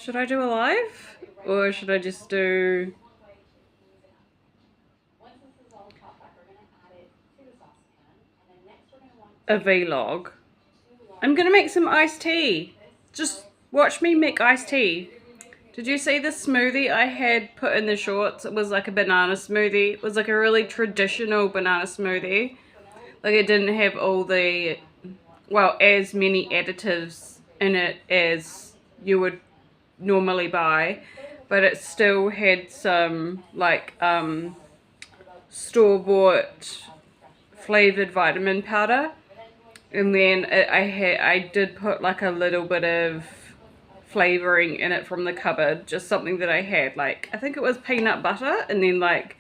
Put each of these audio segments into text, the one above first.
Should I do a live? Or should I just do a vlog? I'm gonna make some iced tea. Just watch me make iced tea. Did you see the smoothie I had put in the shorts? It was like a banana smoothie. It was like a really traditional banana smoothie. Like it didn't have all the, well, as many additives in it as you would normally buy. But it still had some like store-bought flavored vitamin powder. And then I did put like a little bit of flavoring in it from the cupboard, just something that I had, like I think it was peanut butter and then like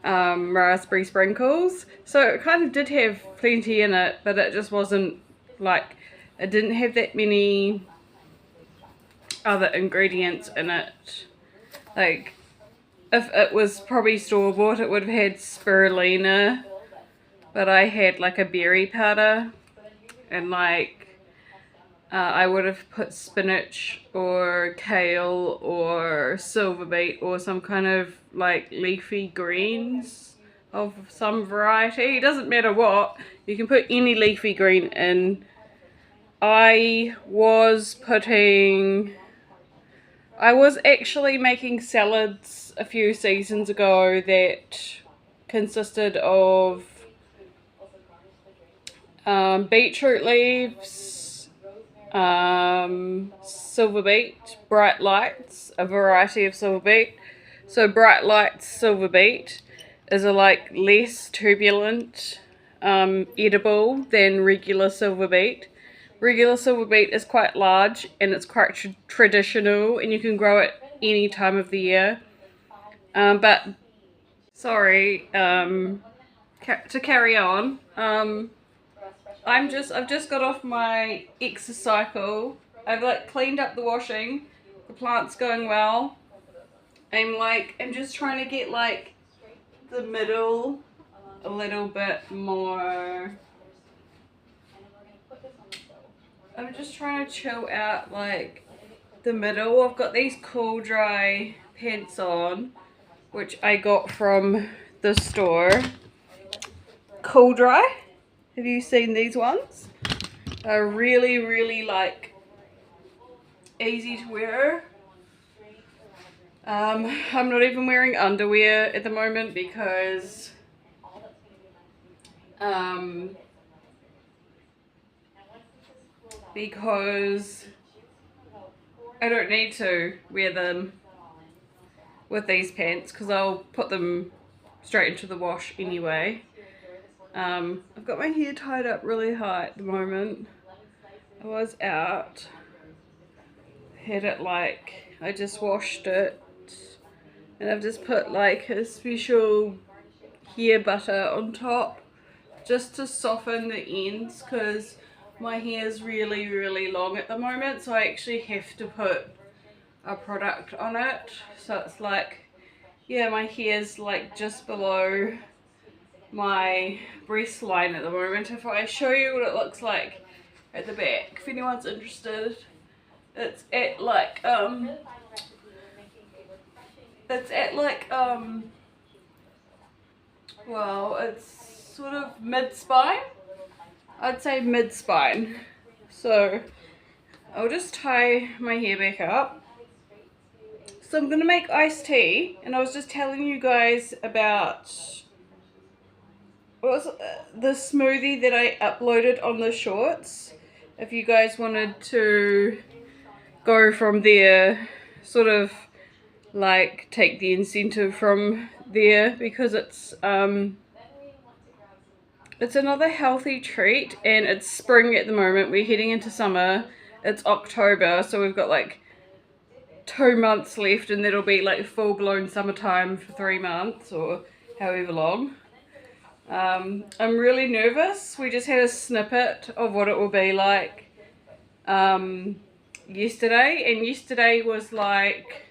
raspberry sprinkles. So it kind of did have plenty in it, but it just wasn't like, it didn't have that many other ingredients in it. Like if it was probably store-bought it would have had spirulina, but I had like a berry powder and like I would have put spinach or kale or silver beet or some kind of like leafy greens of some variety. It doesn't matter what, you can put any leafy green in. I was actually making salads a few seasons ago that consisted of beetroot leaves, silver beet, bright lights, a variety of silver beet. So bright lights silver beet is a like less turbulent edible than regular silver beet. Regular silver beet is quite large and it's quite traditional and you can grow it any time of the year. But sorry, to carry on, I've just got off my exercycle. I've like cleaned up the washing. The plant's going well. I'm just trying to get like the middle a little bit more. I'm just trying to chill out like the middle. I've got these cool dry pants on, which I got from the store. Cool dry. Have you seen these ones? They're really, really like easy to wear. I'm not even wearing underwear at the moment because I don't need to wear them with these pants because I'll put them straight into the wash anyway. I've got my hair tied up really high at the moment. I was out, had it like, I just washed it and I've just put like a special hair butter on top just to soften the ends because my hair is really, really long at the moment, so I actually have to put a product on it. So it's like, yeah, my hair's like just below my breast line at the moment. If I show you what it looks like at the back, if anyone's interested, it's at like well, it's sort of mid-spine. I'd say mid-spine. So I'll just tie my hair back up. So I'm gonna make iced tea, and I was just telling you guys about what was the smoothie that I uploaded on the shorts. If you guys wanted to go from there, sort of like take the incentive from there, because it's another healthy treat, and it's spring at the moment. We're heading into summer. It's October, so we've got like 2 months left, and that'll be like full-blown summertime for 3 months or however long. I'm really nervous. We just had a snippet of what it will be like yesterday, and yesterday was like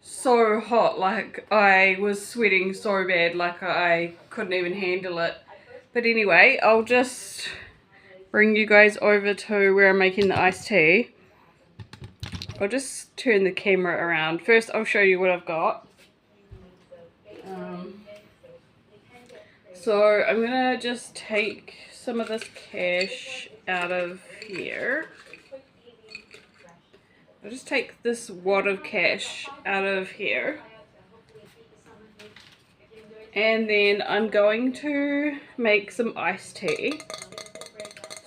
so hot, like I was sweating so bad, like I couldn't even handle it. But anyway, I'll just bring you guys over to where I'm making the iced tea. I'll just turn the camera around. First I'll show you what I've got. So I'm gonna just take some of this cash out of here. I'll just take this wad of cash out of here. And then I'm going to make some iced tea.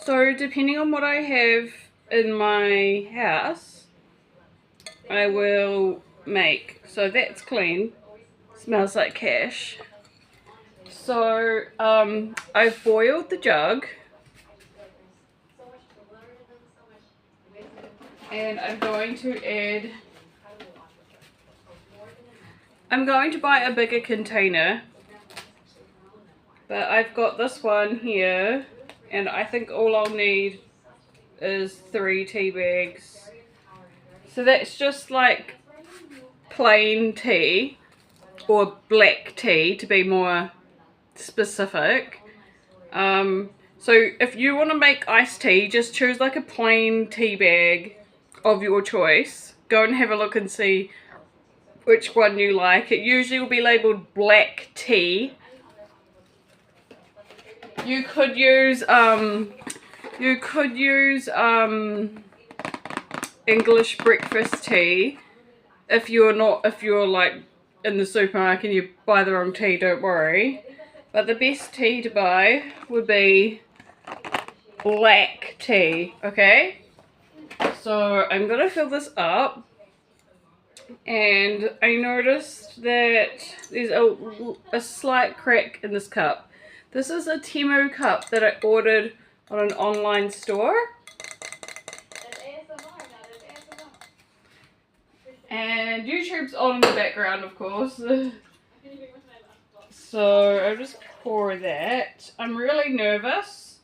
So depending on what I have in my house, I will make. So that's clean. Smells like cash. So I've boiled the jug. And I'm going to add, I'm going to buy a bigger container, but I've got this one here, and I think all I'll need is 3 tea bags. So that's just like plain tea, or black tea to be more specific. So if you want to make iced tea, just choose like a plain tea bag of your choice. Go and have a look and see which one you like. It usually will be labeled black tea. You could use English breakfast tea. If you're like in the supermarket and you buy the wrong tea, don't worry. But the best tea to buy would be black tea, okay? So I'm gonna fill this up, and I noticed that there's a slight crack in this cup. This is a Temu cup that I ordered on an online store. And YouTube's on in the background, of course. So I'll just pour that. I'm really nervous.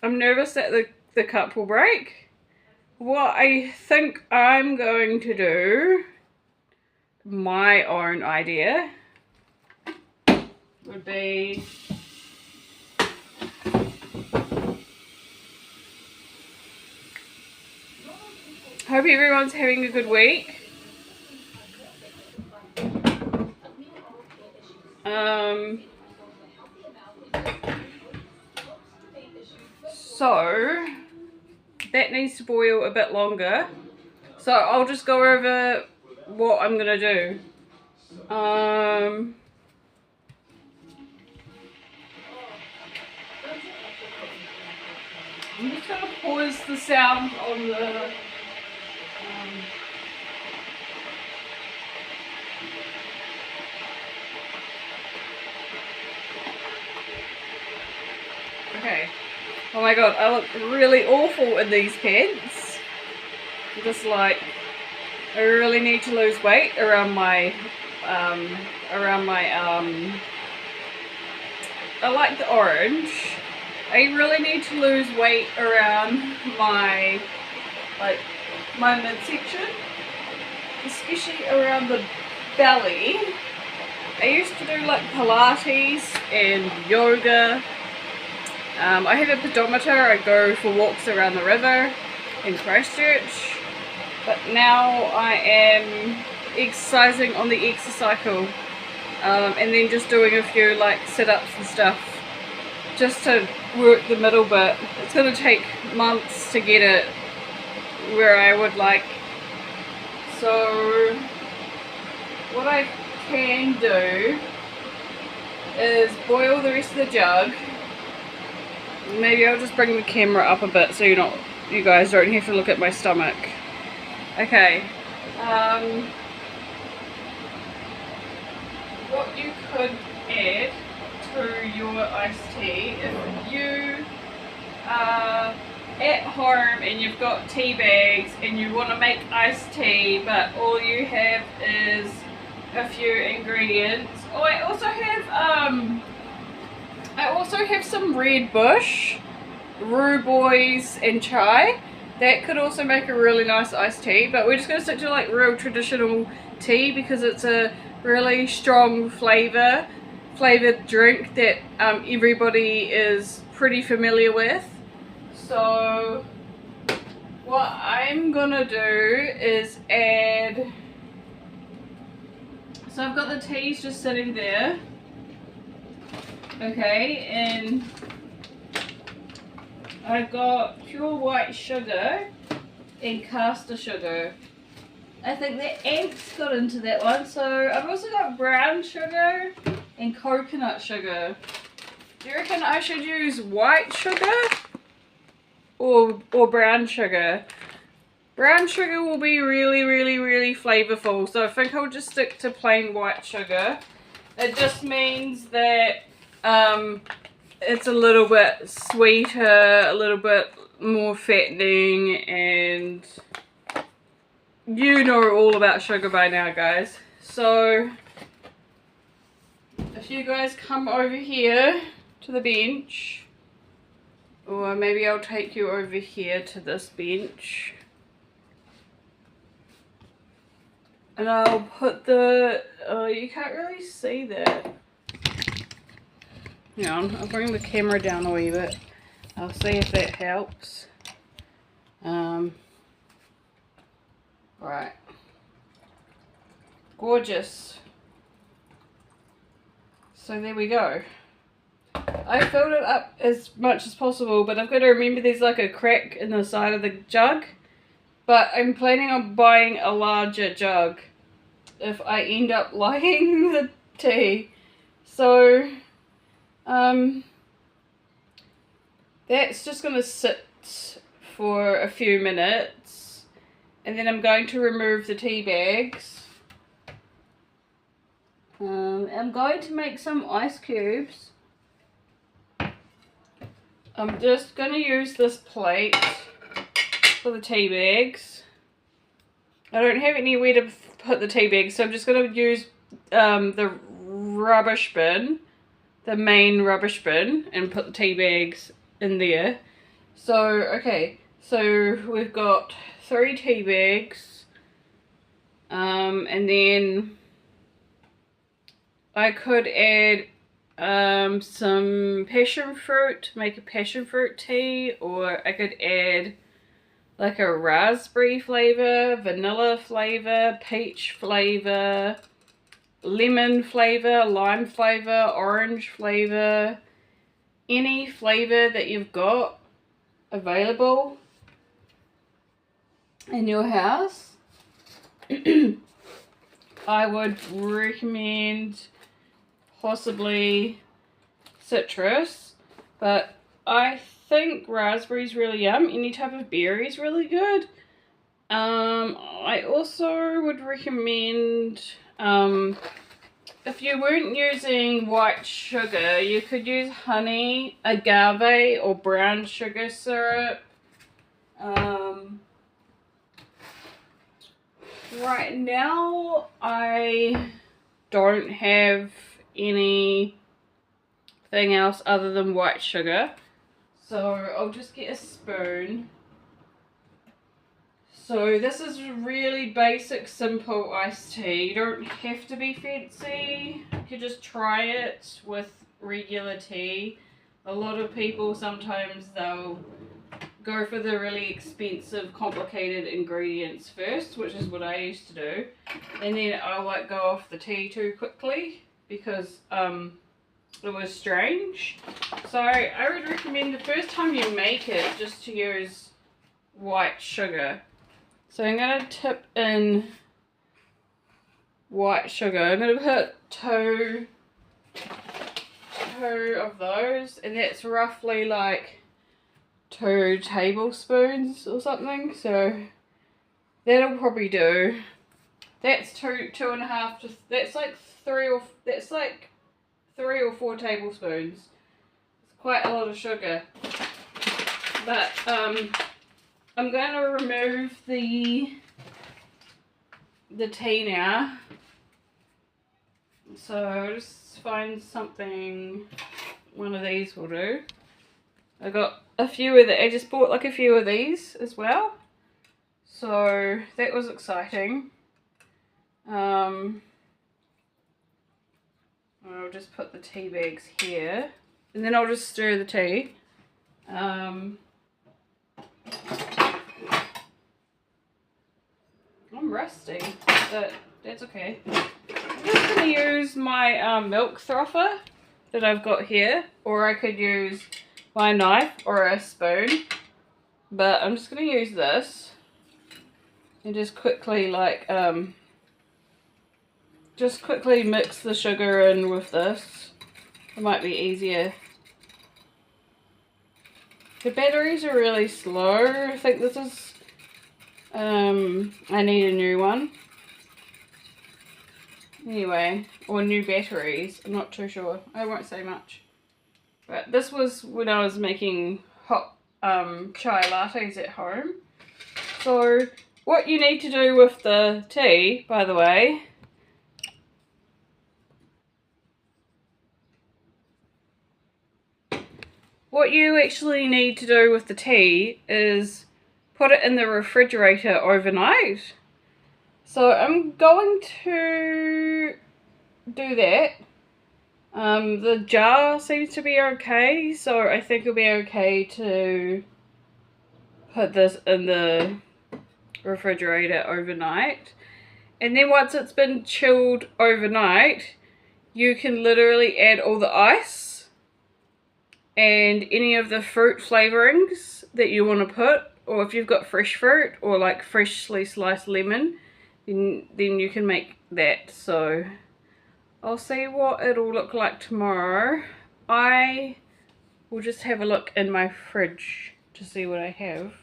I'm nervous that the cup will break. What I think I'm going to do, my own idea, would be hope everyone's having a good week. So that needs to boil a bit longer. So I'll just go over what I'm gonna do. I'm just gonna pause the sound on the okay. Oh my god, I look really awful in these pants. I'm just like, I really need to lose weight around my I like the orange. I really need to lose weight around my midsection, especially around the belly. I used to do like Pilates and yoga. I have a pedometer. I go for walks around the river in Christchurch, but now I am exercising on the exercycle, and then just doing a few like sit-ups and stuff just to work the middle bit. It's going to take months to get it where I would like. So what I can do is boil the rest of the jug. Maybe I'll just bring the camera up a bit so you guys don't have to look at my stomach. Okay. What you could add to your iced tea, if you are at home and you've got tea bags and you want to make iced tea but all you have is a few ingredients. Oh, I also have some red bush, rhubarb and chai. That could also make a really nice iced tea, but we're just going to stick to like real traditional tea because it's a really strong flavored drink that everybody is pretty familiar with. So what I'm gonna do is add, so I've got the teas just sitting there, okay, and I've got pure white sugar and caster sugar. I think the ants got into that one, so I've also got brown sugar and coconut sugar. Do you reckon I should use white sugar or brown sugar? Brown sugar will be really flavorful, so I think I'll just stick to plain white sugar. It just means that it's a little bit sweeter, a little bit more fattening, and you know all about sugar by now, guys. So if you guys come over here to the bench, or maybe I'll take you over here to this bench, and I'll put the, oh, you can't really see that. Hang on, I'll bring the camera down a wee bit. I'll see if that helps. Right. Gorgeous. So there we go. I filled it up as much as possible, but I've got to remember there's like a crack in the side of the jug. But I'm planning on buying a larger jug if I end up liking the tea. So, that's just going to sit for a few minutes. And then I'm going to remove the tea bags. I'm going to make some ice cubes. I'm just going to use this plate for the tea bags. I don't have anywhere to put the tea bags, so I'm just going to use the rubbish bin, the main rubbish bin, and put the tea bags in there. So, okay, so we've got 3 tea bags, and then I could add some passion fruit, make a passion fruit tea, or I could add like a raspberry flavor, vanilla flavor, peach flavor, lemon flavor, lime flavor, orange flavor, any flavor that you've got available in your house. I would recommend possibly citrus, but I think raspberry's really yum. Any type of berry is really good. I also would recommend, if you weren't using white sugar, you could use honey, agave, or brown sugar syrup. Right now I don't have anything else other than white sugar, so I'll just get a spoon. So this is really basic, simple iced tea. You don't have to be fancy. You could just try it with regular tea. A lot of people, sometimes they'll go for the really expensive, complicated ingredients first, which is what I used to do. And then I'll like go off the tea too quickly because it was strange. So I would recommend the first time you make it just to use white sugar. So I'm going to tip in white sugar. I'm going to put two of those, and that's roughly like 2 tablespoons or something. So that'll probably do. That's 2.5 that's like 3 or 4 tablespoons. It's quite a lot of sugar. But I'm going to remove the tea now. So I'll just find something, one of these will do. I got a few of I just bought like a few of these as well. So that was exciting. I'll just put the tea bags here. And then I'll just stir the tea. I'm rusty, but that's okay. I'm just going to use my milk frother that I've got here, or I could use my knife or a spoon, but I'm just going to use this and just quickly just quickly mix the sugar in with this. It might be easier. The batteries are really slow. I think this is I need a new one. Anyway, or new batteries. I'm not too sure. I won't say much. But this was when I was making hot chai lattes at home. So what you need to do with the tea, by the way, what you actually need to do with the tea is put it in the refrigerator overnight. So I'm going to do that. The jar seems to be okay, so I think it'll be okay to put this in the refrigerator overnight. And then once it's been chilled overnight, you can literally add all the ice and any of the fruit flavorings that you want to put, or if you've got fresh fruit or like freshly sliced lemon, then you can make that. So I'll see what it'll look like tomorrow. I will just have a look in my fridge to see what I have.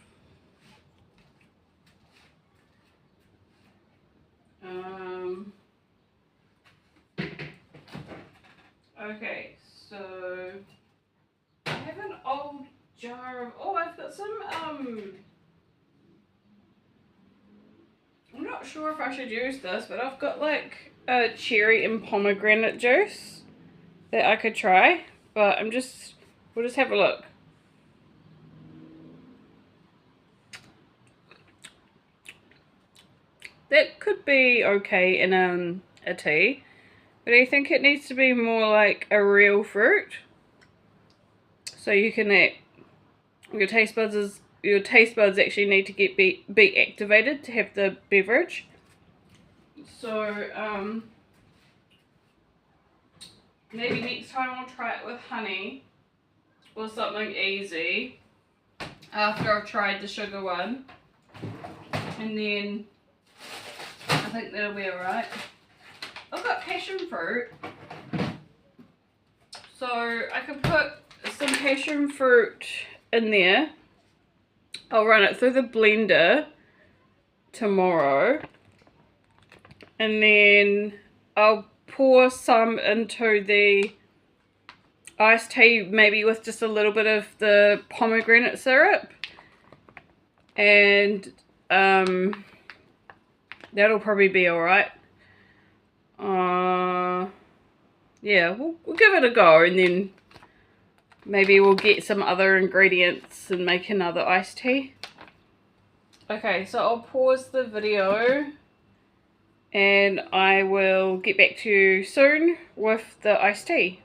Okay, so I have an old jar of, oh, I've got some, I'm not sure if I should use this, but I've got like a cherry and pomegranate juice that I could try, but we'll just have a look. That could be okay in a tea, but I think it needs to be more like a real fruit. So you can, your taste buds actually need to be activated to have the beverage. So maybe next time I'll try it with honey or something easy after I've tried the sugar one, and then I think that'll be alright. I've got passion fruit, so I can put some passion fruit in there. I'll run it through the blender tomorrow, and then I'll pour some into the iced tea, maybe with just a little bit of the pomegranate syrup, and that'll probably be alright. Yeah, we'll give it a go, and then maybe we'll get some other ingredients and make another iced tea. Okay, so I'll pause the video and I will get back to you soon with the iced tea.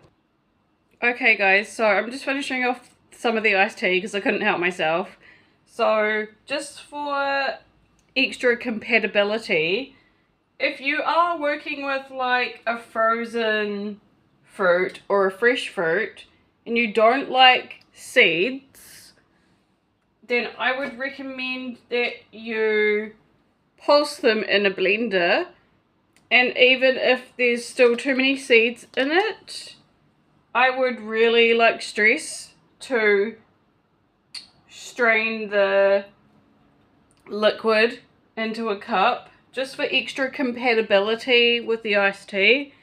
Okay guys, so I'm just finishing off some of the iced tea because I couldn't help myself. So just for extra compatibility, if you are working with like a frozen fruit or a fresh fruit and you don't like seeds, then I would recommend that you pulse them in a blender, and even if there's still too many seeds in it, I would really like stress to strain the liquid into a cup just for extra compatibility with the iced tea.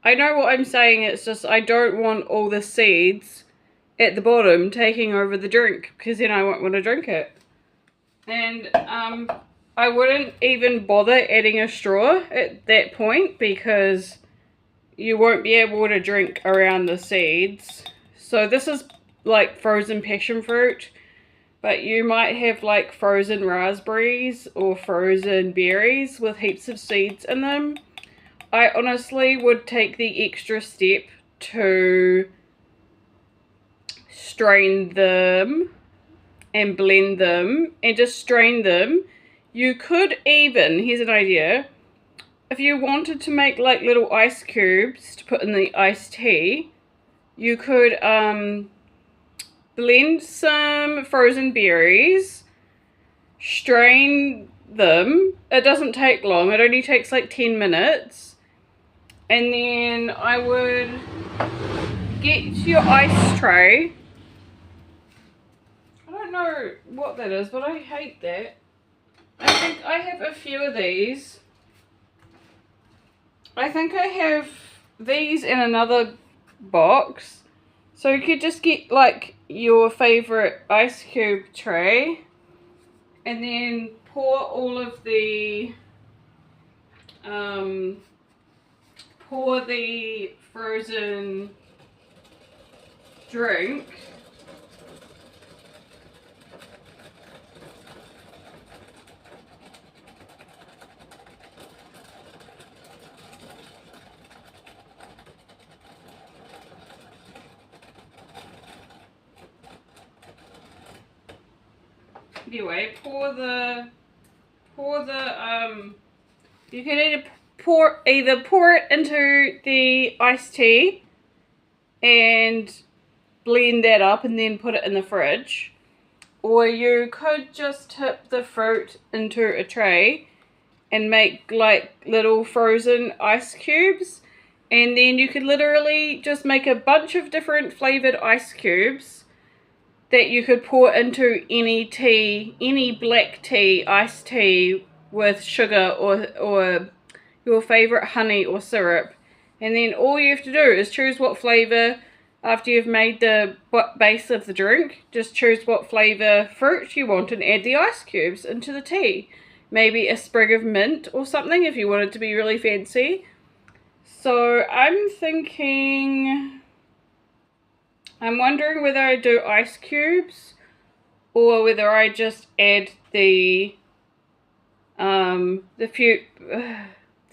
I know what I'm saying, it's just I don't want all the seeds at the bottom taking over the drink, because then I won't want to drink it. And I wouldn't even bother adding a straw at that point, because you won't be able to drink around the seeds. So this is like frozen passion fruit, but you might have like frozen raspberries or frozen berries with heaps of seeds in them. I honestly would take the extra step to strain them and blend them and just strain them. You could even, here's an idea, if you wanted to make like little ice cubes to put in the iced tea, you could blend some frozen berries, strain them. It doesn't take long, it only takes like 10 minutes. And then I would get your ice tray. I don't know what that is, but I hate that. I think I have a few of these. I think I have these in another box. So you could just get like your favorite ice cube tray and then pour all of the frozen drink . Anyway, you can either pour it into the iced tea and blend that up and then put it in the fridge, or you could just tip the fruit into a tray and make like little frozen ice cubes, and then you could literally just make a bunch of different flavored ice cubes that you could pour into any tea, any black tea, iced tea with sugar or your favorite honey or syrup. And then all you have to do is choose what flavor, after you've made the base of the drink, just choose what flavor fruit you want and add the ice cubes into the tea. Maybe a sprig of mint or something if you want it to be really fancy. So I'm wondering whether I do ice cubes or whether I just add the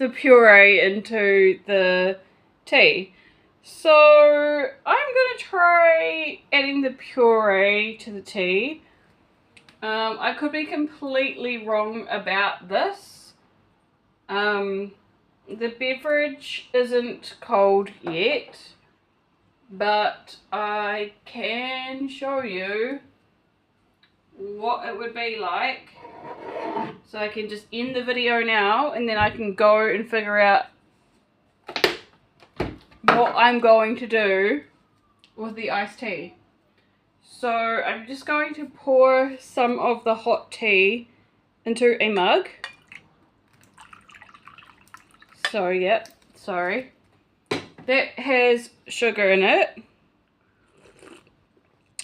puree into the tea. So I'm gonna try adding the puree to the tea. I could be completely wrong about this. The beverage isn't cold yet, but I can show you what it would be like. So I can just end the video now and then I can go and figure out what I'm going to do with the iced tea. So I'm just going to pour some of the hot tea into a mug. So yep, sorry. That has sugar in it.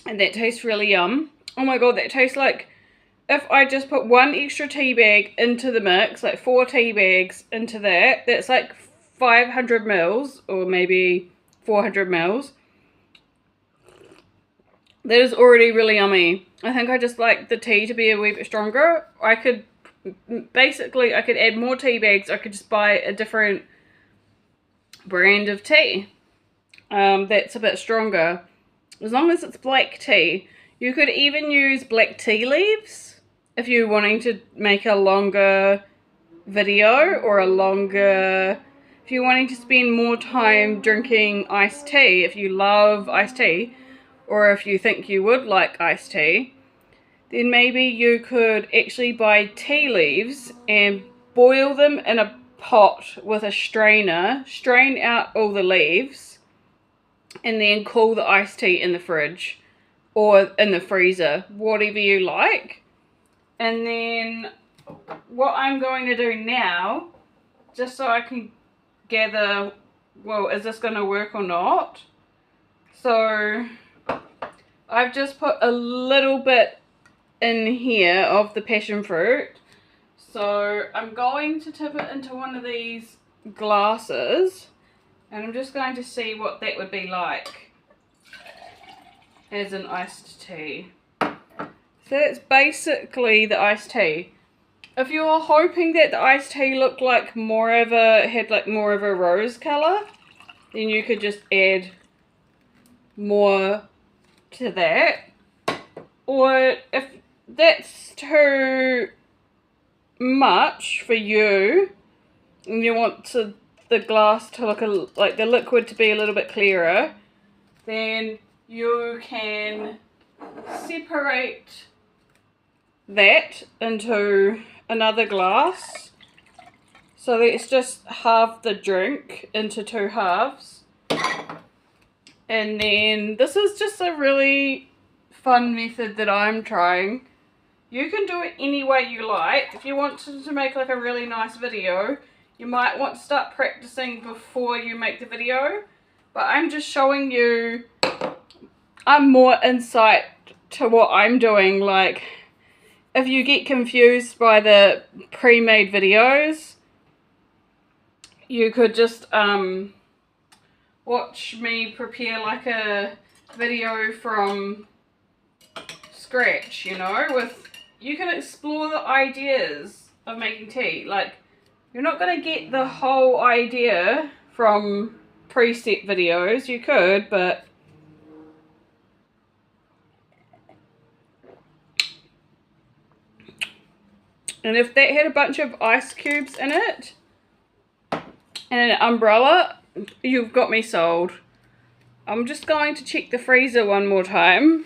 And that tastes really yum. Oh my god, that tastes like if I just put one extra tea bag into the mix, like 4 tea bags into that, that's like 500 mils or maybe 400 mils. That is already really yummy. I think I just like the tea to be a wee bit stronger. I could add more tea bags. I could just buy a different brand of tea that's a bit stronger. As long as it's black tea. You could even use black tea leaves if you're wanting to make a longer video, or if you're wanting to spend more time drinking iced tea, if you love iced tea, or if you think you would like iced tea, then maybe you could actually buy tea leaves and boil them in a pot with a strainer, strain out all the leaves, and then cool the iced tea in the fridge or in the freezer, whatever you like. And then what I'm going to do now, just so I can gather, well, is this going to work or not? So I've just put a little bit in here of the passion fruit. So I'm going to tip it into one of these glasses and I'm just going to see what that would be like as an iced tea. So that's basically the iced tea. If you're hoping that the iced tea looked like had more of a rose colour, then you could just add more to that. Or if that's too much for you, and you want the glass to look like the liquid to be a little bit clearer, then you can separate that into another glass. So let's just halve the drink into 2 halves. And then this is just a really fun method that I'm trying. You can do it any way you like. If you want to make like a really nice video, you might want to start practicing before you make the video. But I'm just showing you, I'm more insight to what I'm doing. Like, if you get confused by the pre-made videos, you could just watch me prepare like a video from scratch, you know, you can explore the ideas of making tea. Like, you're not going to get the whole idea from preset videos. You could, but and if that had a bunch of ice cubes in it and an umbrella, you've got me sold. I'm just going to check the freezer one more time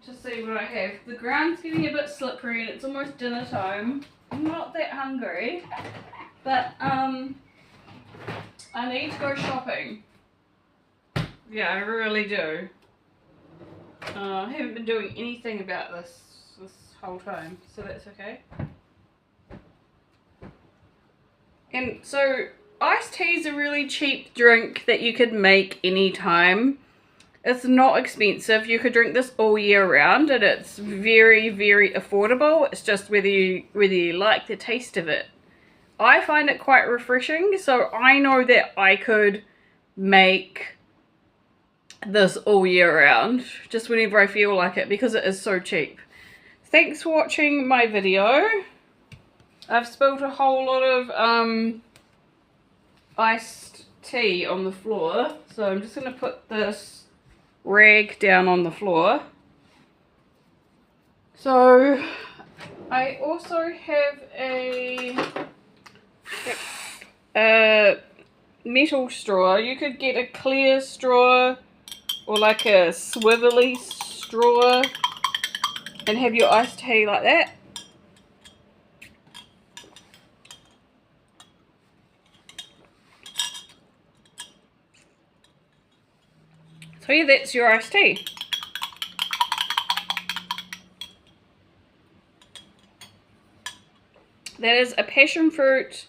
to see what I have. The ground's getting a bit slippery and it's almost dinner time. I'm not that hungry, but I need to go shopping. Yeah, I really do. I haven't been doing anything about this whole time, so that's okay. And so iced tea is a really cheap drink that you could make anytime. It's not expensive. You could drink this all year round and it's very, very affordable. It's just whether you like the taste of it. I find it quite refreshing, so I know that I could make this all year round, just whenever I feel like it, because it is so cheap. Thanks for watching my video. I've spilled a whole lot of iced tea on the floor, so I'm just going to put this rag down on the floor. So I also have a metal straw. You could get a clear straw or like a swivelly straw and have your iced tea like that. So yeah, that's your iced tea. That is a passion fruit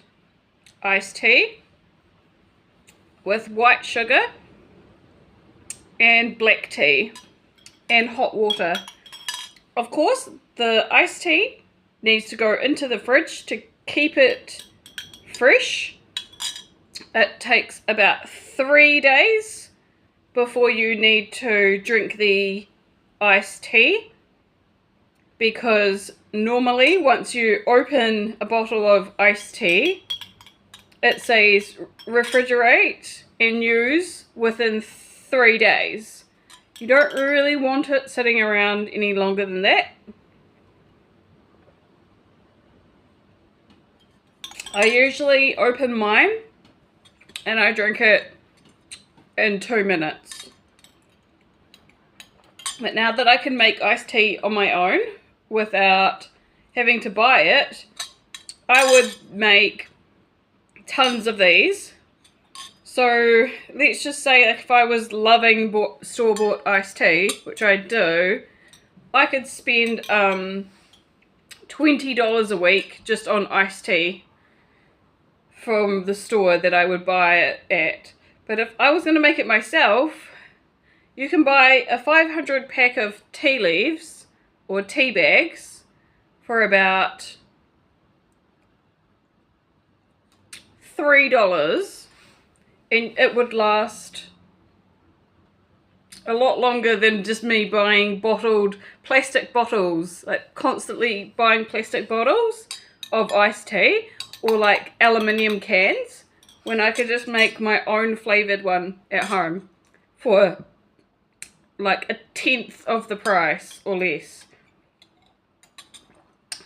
iced tea with white sugar and black tea and hot water. Of course, the iced tea needs to go into the fridge to keep it fresh. It takes about 3 days before you need to drink the iced tea, because normally once you open a bottle of iced tea, it says refrigerate and use within 3 days. You don't really want it sitting around any longer than that. I usually open mine and I drink it in 2 minutes. But now that I can make iced tea on my own without having to buy it, I would make tons of these. So let's just say if I was loving store-bought iced tea, which I do, I could spend $20 a week just on iced tea from the store that I would buy it at. But if I was going to make it myself, you can buy a 500 pack of tea leaves or tea bags for about $3, and it would last a lot longer than just me buying bottled plastic bottles, like constantly buying plastic bottles of iced tea or like aluminium cans, when I could just make my own flavoured one at home for like 1/10 of the price or less.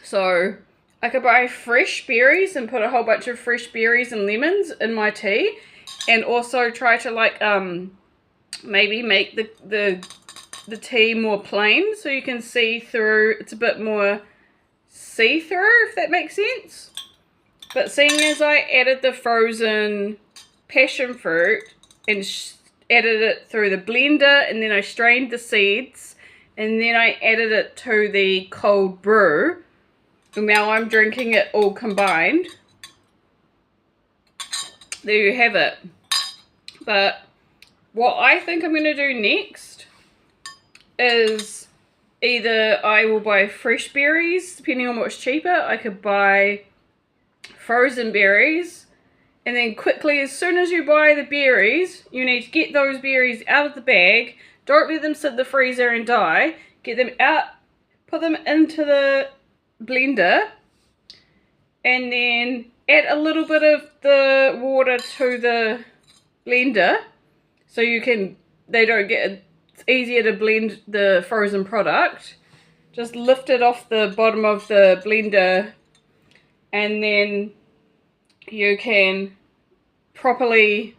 So I could buy fresh berries and put a whole bunch of fresh berries and lemons in my tea, and also try to like maybe make the tea more plain so you can see through. It's a bit more see-through, if that makes sense. But seeing as I added the frozen passion fruit and added it through the blender, and then I strained the seeds, and then I added it to the cold brew, and now I'm drinking it all combined. There you have it. But what I think I'm going to do next is either I will buy fresh berries, depending on what's cheaper. I could buy frozen berries, and then quickly, as soon as you buy the berries, you need to get those berries out of the bag. Don't let them sit in the freezer and die. Get them out, put them into the blender, and then add a little bit of the water to the blender so you can, they don't get, it's easier to blend the frozen product. Just lift it off the bottom of the blender, and then you can properly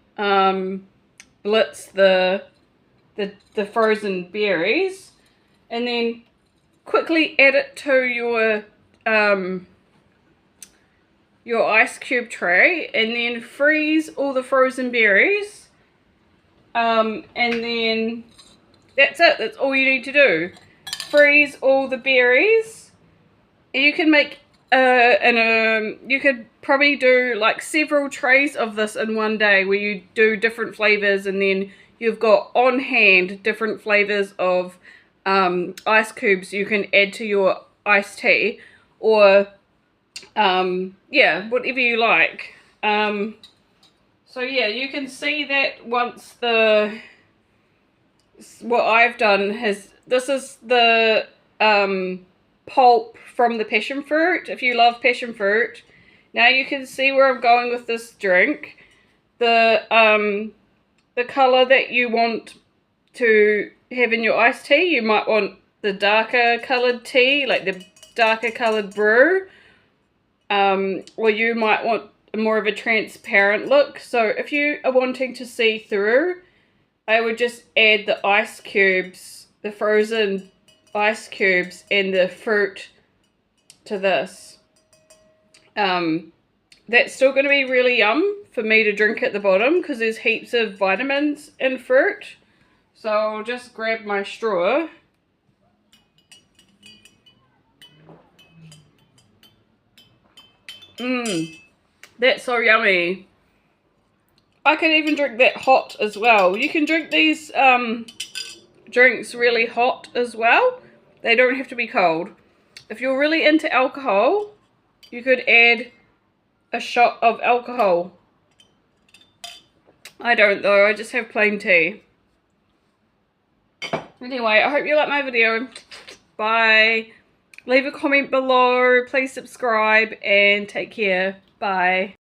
blitz the frozen berries, and then quickly add it to your ice cube tray, and then freeze all the frozen berries, and then that's it. That's all you need to do. Freeze all the berries. You can make you could probably do like several trays of this in one day, where you do different flavors, and then you've got on hand different flavors of ice cubes you can add to your iced tea, or yeah, whatever you like. So yeah, you can see that once what I've done this is the pulp from the passion fruit. If you love passion fruit, now you can see where I'm going with this drink. The color that you want to have in your iced tea, you might want the darker colored tea, like the darker colored brew, or you might want more of a transparent look. So if you are wanting to see through, I would just add the ice cubes, the frozen ice cubes, and the fruit to this. That's still going to be really yum for me to drink at the bottom, because there's heaps of vitamins in fruit. So I'll just grab my straw. That's so yummy. I can even drink that hot as well. You can drink these drinks really hot as well. They don't have to be cold. If you're really into alcohol, you could add a shot of alcohol. I don't though, I just have plain tea. Anyway, I hope you like my video. Bye. Leave a comment below, please subscribe, and take care. Bye.